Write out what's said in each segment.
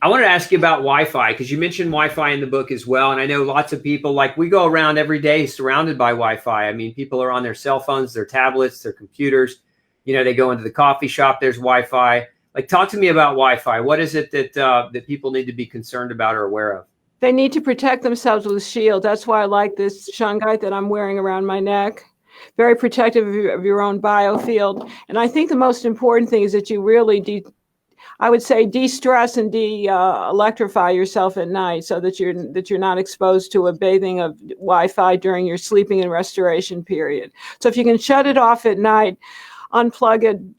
I wanted to ask you about Wi-Fi because you mentioned Wi-Fi in the book as well. And I know lots of people, like we go around every day surrounded by Wi-Fi. I mean, people are on their cell phones, their tablets, their computers. You know, they go into the coffee shop, there's Wi-Fi. Like, talk to me about Wi-Fi. What is it that people need to be concerned about or aware of? They need to protect themselves with shields. That's why I like this shungite that I'm wearing around my neck. Very protective of your own biofield. And I think the most important thing is that you really de-stress and de-electrify yourself at night so that you're not exposed to a bathing of Wi-Fi during your sleeping and restoration period. So if you can shut it off at night, unplug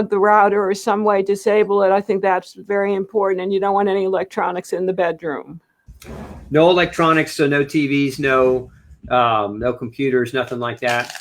the router or some way disable it, I think that's very important. And you don't want any electronics in the bedroom. No electronics, so no TVs, no computers, nothing like that.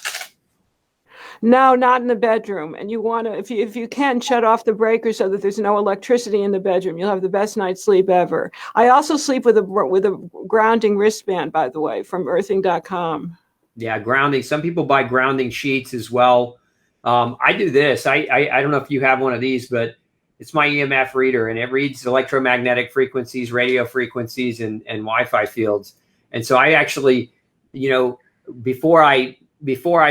No, not in the bedroom. And you want to, if you can, shut off the breaker so that there's no electricity in the bedroom. You'll have the best night's sleep ever. I also sleep with a grounding wristband, by the way, from earthing.com. Yeah, grounding. Some people buy grounding sheets as well. I do this. I don't know if you have one of these, but it's my EMF reader, and it reads electromagnetic frequencies, radio frequencies, and Wi-Fi fields. And so I actually, before I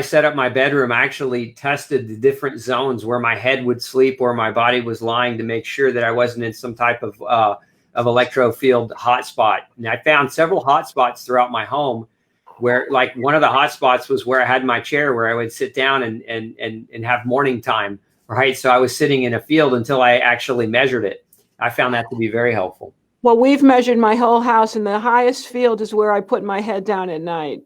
set up my bedroom, I actually tested the different zones where my head would sleep or my body was lying to make sure that I wasn't in some type of electro field hotspot. And I found several hotspots throughout my home where, like, one of the hotspots was where I had my chair where I would sit down and have morning time, right? So I was sitting in a field until I actually measured it. I found that to be very helpful. Well, we've measured my whole house, and the highest field is where I put my head down at night.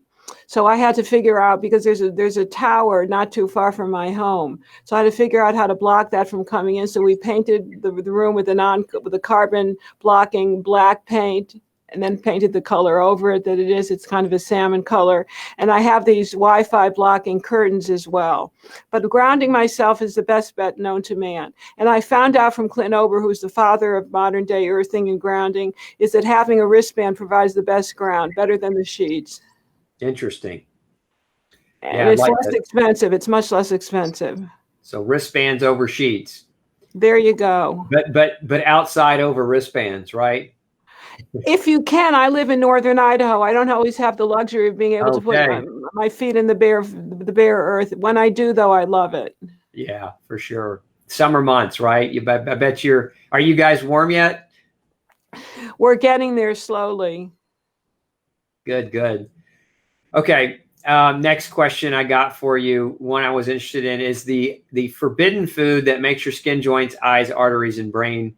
So I had to figure out, because there's a tower not too far from my home. So I had to figure out how to block that from coming in. So we painted the room with a carbon blocking black paint, and then painted the color over it that it is. It's kind of a salmon color. And I have these Wi-Fi blocking curtains as well. But grounding myself is the best bet known to man. And I found out from Clint Ober, who's the father of modern day earthing and grounding, is that having a wristband provides the best ground, better than the sheets. Interesting. And it's less expensive. It's much less expensive. So wristbands over sheets. There you go. But outside over wristbands, right? If you can. I live in northern Idaho. I don't always have the luxury of being able to put my feet in the bare earth. When I do, though, I love it. Yeah, for sure. Summer months, right? I bet are you guys warm yet? We're getting there slowly. Good. Okay. Next question I got for you, one I was interested in, is the forbidden food that makes your skin, joints, eyes, arteries, and brain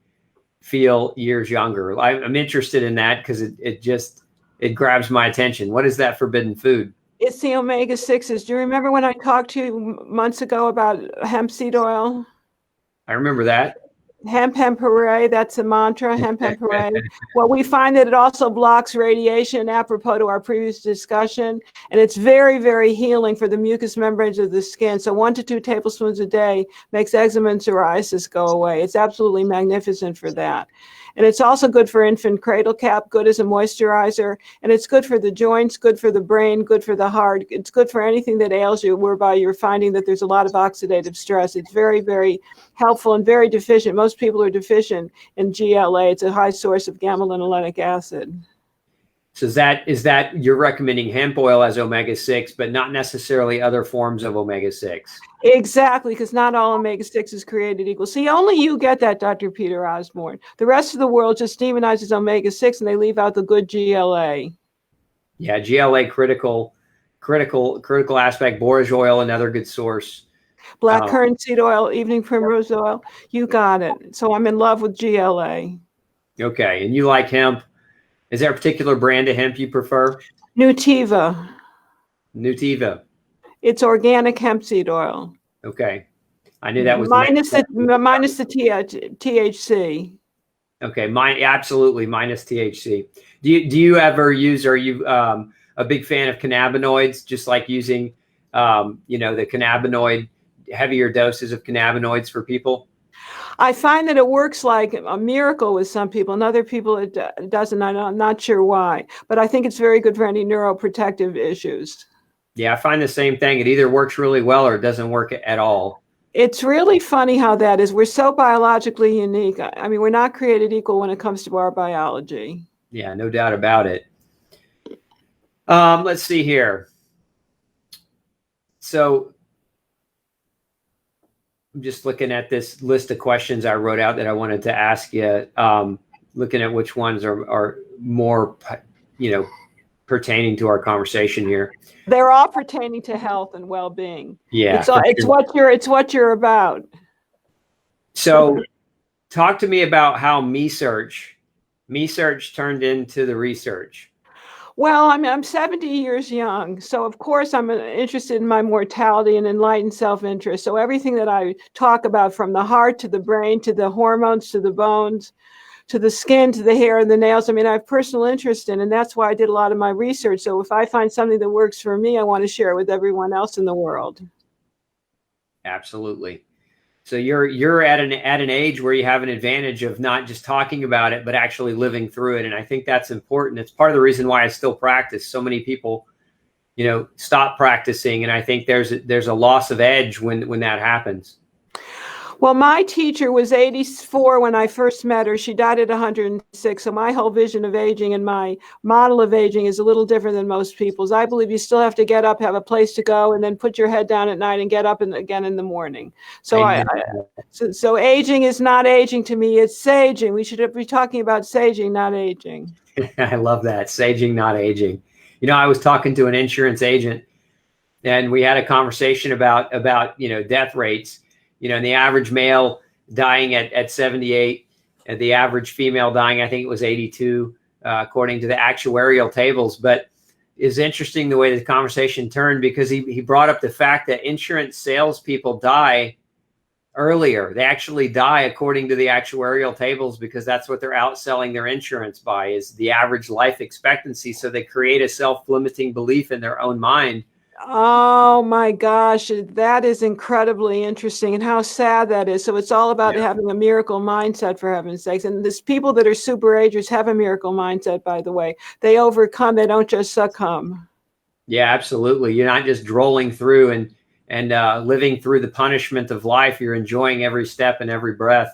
feel years younger. I'm interested in that because it grabs my attention. What is that forbidden food? It's the omega-6s. Do you remember when I talked to you months ago about hemp seed oil? I remember that. Hemp hooray, that's a mantra, hemp hooray. Well, we find that it also blocks radiation, apropos to our previous discussion, and it's very, very healing for the mucous membranes of the skin. So 1 to 2 tablespoons a day makes eczema and psoriasis go away. It's absolutely magnificent for that. And it's also good for infant cradle cap, good as a moisturizer, and it's good for the joints, good for the brain, good for the heart. It's good for anything that ails you, whereby you're finding that there's a lot of oxidative stress. It's very, very helpful and very deficient. Most people are deficient in GLA. It's a high source of gamma-linolenic acid. So is that you're recommending hemp oil as omega-6, but not necessarily other forms of omega-6? Exactly, because not all omega-6 is created equal. See, only you get that, Dr. Peter Osborne. The rest of the world just demonizes omega-6 and they leave out the good GLA. Yeah, GLA critical aspect. Borage oil, another good source. Black currant seed oil, evening primrose oil. You got it. So I'm in love with GLA. Okay, and you like hemp. Is there a particular brand of hemp you prefer? Nutiva. It's organic hemp seed oil. Okay. I knew that was minus the THC. Okay, absolutely minus THC. Do you ever use, are you a big fan of cannabinoids, just like using the cannabinoid, heavier doses of cannabinoids for people? I find that it works like a miracle with some people, and other people it doesn't. I'm not sure why, but I think it's very good for any neuroprotective issues. Yeah, I find the same thing. It either works really well or it doesn't work at all. It's really funny how that is. We're so biologically unique. I mean, we're not created equal when it comes to our biology. Yeah, no doubt about it. Let's see here. So I'm just looking at this list of questions I wrote out that I wanted to ask you, looking at which ones are more, pertaining to our conversation here. They're all pertaining to health and well-being. Yeah, it's what you're about. So talk to me about how me search turned into the research. Well, I mean, I'm 70 years young, so of course I'm interested in my mortality and enlightened self-interest. So everything that I talk about, from the heart to the brain to the hormones to the bones to the skin to the hair and the nails, I mean, I have personal interest in, and that's why I did a lot of my research. So if I find something that works for me, I want to share it with everyone else in the world. Absolutely. So you're at an age where you have an advantage of not just talking about it, but actually living through it. And I think that's important. It's part of the reason why I still practice. So many people, stop practicing. And I think there's a loss of edge when that happens. Well, my teacher was 84 when I first met her. She died at 106. So my whole vision of aging and my model of aging is a little different than most people's. I believe you still have to get up, have a place to go, and then put your head down at night and get up again in the morning. So so aging is not aging to me. It's saging. We should be talking about saging, not aging. I love that. Saging, not aging. I was talking to an insurance agent, and we had a conversation about death rates. And the average male dying at 78, and the average female dying, I think it was 82, according to the actuarial tables. But it's interesting the way the conversation turned, because he brought up the fact that insurance salespeople die earlier. They actually die according to the actuarial tables, because that's what they're outselling their insurance by, is the average life expectancy. So they create a self-limiting belief in their own mind. Oh my gosh, that is incredibly interesting, and how sad that is. So it's all about having a miracle mindset, for heaven's sakes. And these people that are super agers have a miracle mindset, by the way. They overcome, they don't just succumb. Yeah, absolutely. You're not just drolling through and living through the punishment of life. You're enjoying every step and every breath.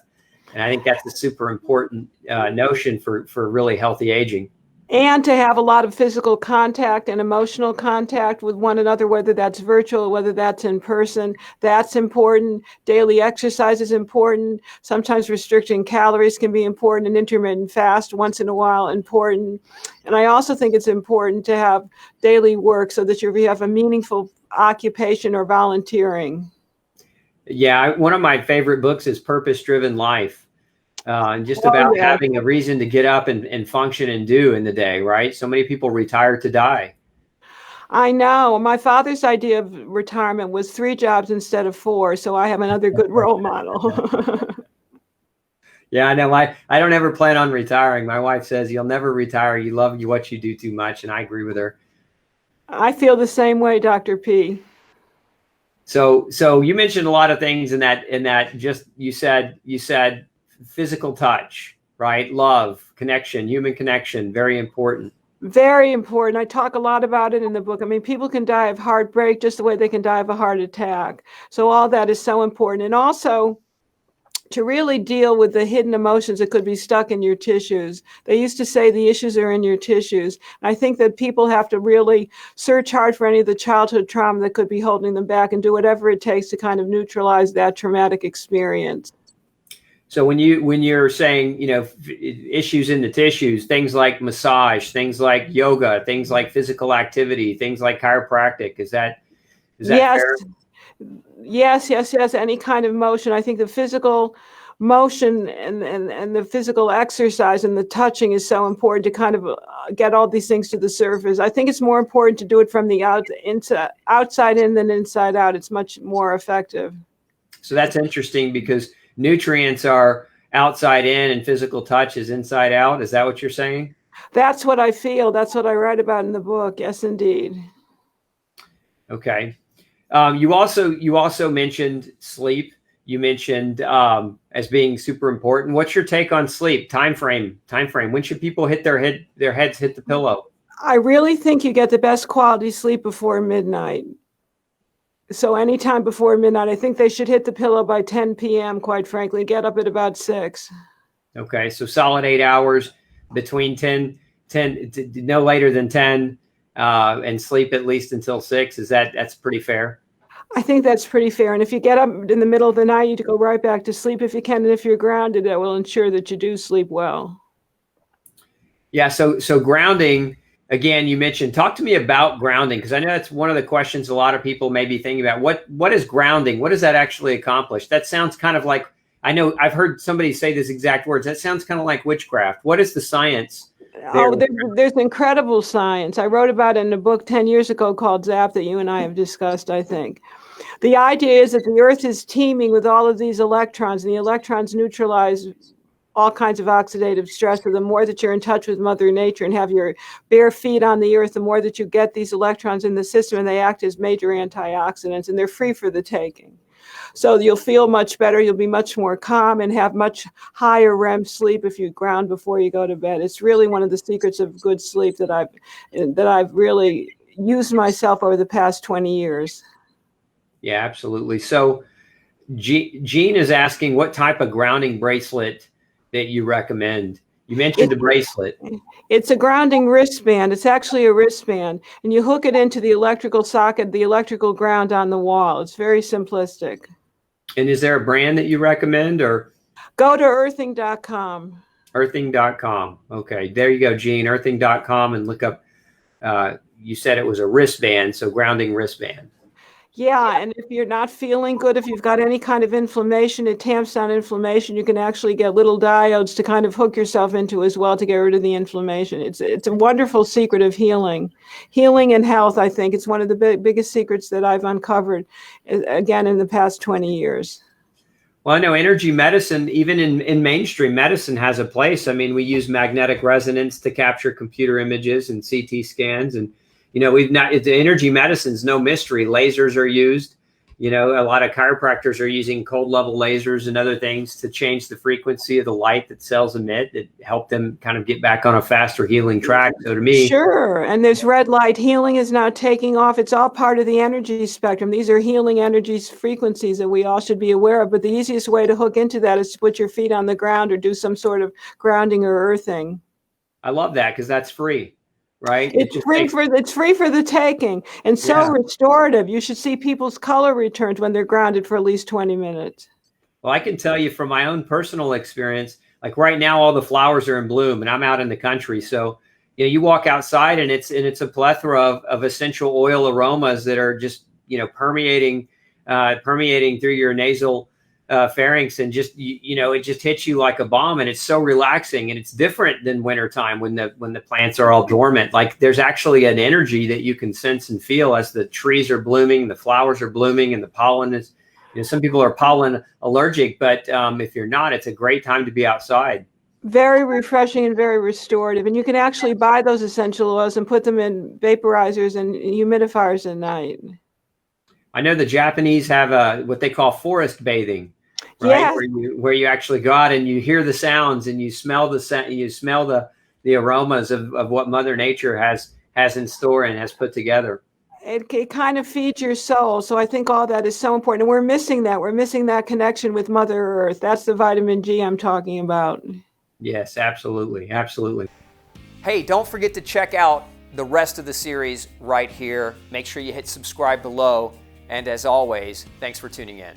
And I think that's a super important notion for really healthy aging. And to have a lot of physical contact and emotional contact with one another, whether that's virtual, whether that's in person, that's important. Daily exercise is important. Sometimes restricting calories can be important, and intermittent fast once in a while important. And I also think it's important to have daily work so that you have a meaningful occupation or volunteering. Yeah, one of my favorite books is Purpose Driven Life. And just about having a reason to get up and function and do in the day, right? So many people retire to die. I know. My father's idea of retirement was 3 jobs instead of 4. So I have another good role model. Yeah, I know. I don't ever plan on retiring. My wife says, you'll never retire. You love what you do too much. And I agree with her. I feel the same way, Dr. P. So you mentioned a lot of things in that just you said physical touch, right? Love, connection, human connection, very important. Very important. I talk a lot about it in the book. I mean, people can die of heartbreak just the way they can die of a heart attack. So all that is so important. And also to really deal with the hidden emotions that could be stuck in your tissues. They used to say the issues are in your tissues. I think that people have to really search hard for any of the childhood trauma that could be holding them back, and do whatever it takes to kind of neutralize that traumatic experience. So when you're saying, issues in the tissues, things like massage, things like yoga, things like physical activity, things like chiropractic, is that yes. fair? Yes. Any kind of motion. I think the physical motion and the physical exercise and the touching is so important to kind of get all these things to the surface. I think it's more important to do it from the outside in than inside out. It's much more effective. So that's interesting, because nutrients are outside in and physical touch is inside out. Is that what you're saying? That's what I feel. That's what I write about in the book. Yes, indeed. Okay. You also mentioned sleep. You mentioned as being super important. What's your take on sleep? Time frame. When should people hit their heads hit the pillow? I really think you get the best quality sleep before midnight. So anytime before midnight. I think they should hit the pillow by 10 p.m., quite frankly, get up at about 6. Okay, so solid 8 hours between 10, no later than 10, and sleep at least until 6. That's pretty fair? I think that's pretty fair. And if you get up in the middle of the night, you go right back to sleep if you can. And if you're grounded, that will ensure that you do sleep well. Yeah, so grounding, again, you mentioned, talk to me about grounding, because I know that's one of the questions a lot of people may be thinking about. What is grounding? What does that actually accomplish? That sounds kind of like, I know I've heard somebody say these exact words. That sounds kind of like witchcraft. What is the science there? Oh, there's incredible science. I wrote about it in a book 10 years ago called Zap that you and I have discussed, I think. The idea is that the Earth is teeming with all of these electrons, and the electrons neutralize all kinds of oxidative stress. So the more that you're in touch with Mother Nature and have your bare feet on the earth, the more that you get these electrons in the system, and they act as major antioxidants, and they're free for the taking. So you'll feel much better. You'll be much more calm and have much higher REM sleep if you ground before you go to bed. It's really one of the secrets of good sleep that I've really used myself over the past 20 years. Yeah, absolutely. So Jean is asking what type of grounding bracelet that you recommend. You mentioned the bracelet. It's a grounding wristband. It's actually a wristband, and you hook it into the electrical socket, the electrical ground on the wall. It's very simplistic. And is there a brand that you recommend, or? Go to earthing.com. Earthing.com. Okay, there you go, Jean. Earthing.com, and look up, you said it was a wristband, so grounding wristband. Yeah, and if you're not feeling good, if you've got any kind of inflammation, it tamps down inflammation. You can actually get little diodes to kind of hook yourself into as well to get rid of the inflammation. It's a wonderful secret of healing and health. I think it's one of the biggest secrets that I've uncovered, again, in the past 20 years. Well, I know energy medicine, even in mainstream medicine, has a place. I mean, we use magnetic resonance to capture computer images and CT scans, and the energy medicine's no mystery. Lasers are used. A lot of chiropractors are using cold level lasers and other things to change the frequency of the light that cells emit that help them kind of get back on a faster healing track. So to me, sure. And there's red light healing is now taking off. It's all part of the energy spectrum. These are healing energies, frequencies that we all should be aware of. But the easiest way to hook into that is to put your feet on the ground or do some sort of grounding or earthing. I love that, because that's free. Right? It's free for the taking, and so restorative. You should see people's color returns when they're grounded for at least 20 minutes. Well, I can tell you from my own personal experience, like right now, all the flowers are in bloom, and I'm out in the country. So, you walk outside, and it's a plethora of essential oil aromas that are just, permeating through your nasal pharynx, and just it just hits you like a bomb, and it's so relaxing, and it's different than wintertime when the plants are all dormant. Like there's actually an energy that you can sense and feel as the trees are blooming, the flowers are blooming, and the pollen is, some people are pollen allergic, but if you're not, it's a great time to be outside. Very refreshing and very restorative. And you can actually buy those essential oils and put them in vaporizers and humidifiers at night. I know the Japanese have what they call forest bathing. Right, yes. where you actually go out and you hear the sounds and you smell the aromas of what Mother Nature has in store and has put together. It kind of feeds your soul. So I think all that is so important. And we're missing that. We're missing that connection with Mother Earth. That's the vitamin G I'm talking about. Yes, absolutely. Absolutely. Hey, don't forget to check out the rest of the series right here. Make sure you hit subscribe below. And as always, thanks for tuning in.